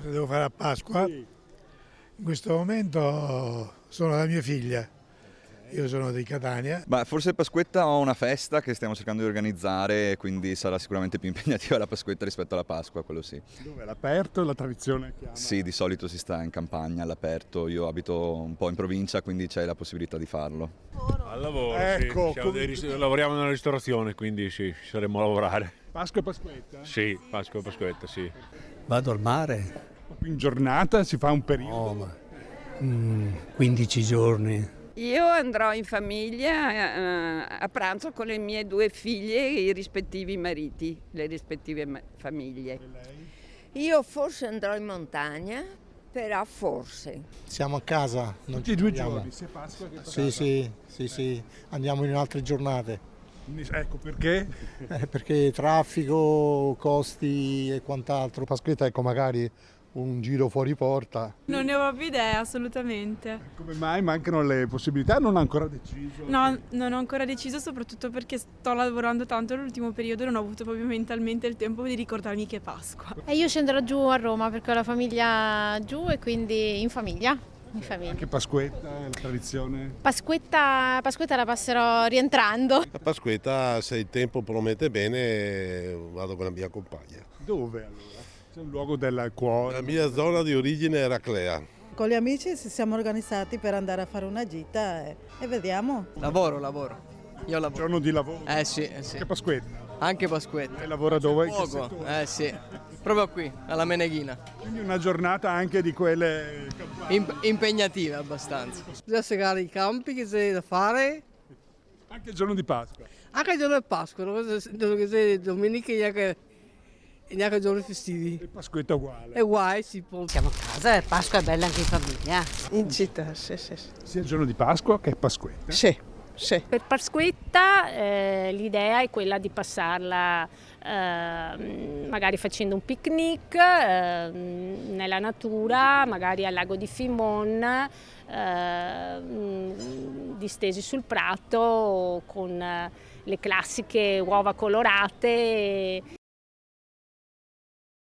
Cosa devo fare a Pasqua? Sì. In questo momento sono la mia figlia, io sono di Catania. Ma forse Pasquetta ho una festa che stiamo cercando di organizzare, quindi sarà sicuramente più impegnativa la Pasquetta rispetto alla Pasqua, quello sì. Dove? All'aperto, la tradizione chiama? Sì, di solito si sta in campagna, all'aperto, io abito un po' in provincia, quindi c'è la possibilità di farlo. Al lavoro, Ecco, sì. Lavoriamo nella ristorazione, quindi sì, ci saremo a lavorare. Pasqua e Pasquetta? Sì, Pasqua e Pasquetta, sì. Vado al mare, In giornata si fa un periodo? no, ma 15 giorni. Io andrò in famiglia a pranzo con le mie 2 figlie e i rispettivi mariti, le rispettive famiglie. Io forse andrò in montagna, però forse. Siamo a casa, non Tutti ci e 2 troviamo. giorni, sia Pasqua che Pasqua. Sì, andiamo in altre giornate, Ecco perché? perché traffico, costi e quant'altro. Pasquetta, ecco, magari un giro fuori porta. Non ne ho proprio idea, assolutamente. Come mai mancano le possibilità? Non ha ancora deciso? No, non ho ancora deciso, soprattutto perché sto lavorando tanto nell'ultimo periodo e non ho avuto proprio mentalmente il tempo di ricordarmi che è Pasqua. E io scenderò giù a Roma perché ho la famiglia giù e quindi in famiglia. Anche Pasquetta, la tradizione? Pasquetta la passerò rientrando. A Pasquetta, se il tempo promette bene, vado con la mia compagna. Dove allora? C'è un luogo del cuore? La mia zona di origine era Clea. Con gli amici ci siamo organizzati per andare a fare una gita e vediamo. Lavoro. Io lavoro. Giorno di lavoro? Sì. Anche Pasquetta? Anche Pasquetta. E lavora dove? In che Poco, settore? sì. Proprio qui, alla Meneghina. Quindi una giornata anche di quelle Impegnativa abbastanza. Bisogna segare i campi che c'è da fare. anche il giorno di Pasqua. Anche il giorno di Pasqua, che c'è domenica e neanche giorni festivi. E Pasquetta uguale. È guai, si può. Siamo a casa e Pasqua è bella anche in famiglia. In città, sì. Sia il giorno di Pasqua che Pasquetta. Sì. Per Pasquetta l'idea è quella di passarla magari facendo un picnic nella natura, magari al lago di Fimon, distesi sul prato con le classiche uova colorate.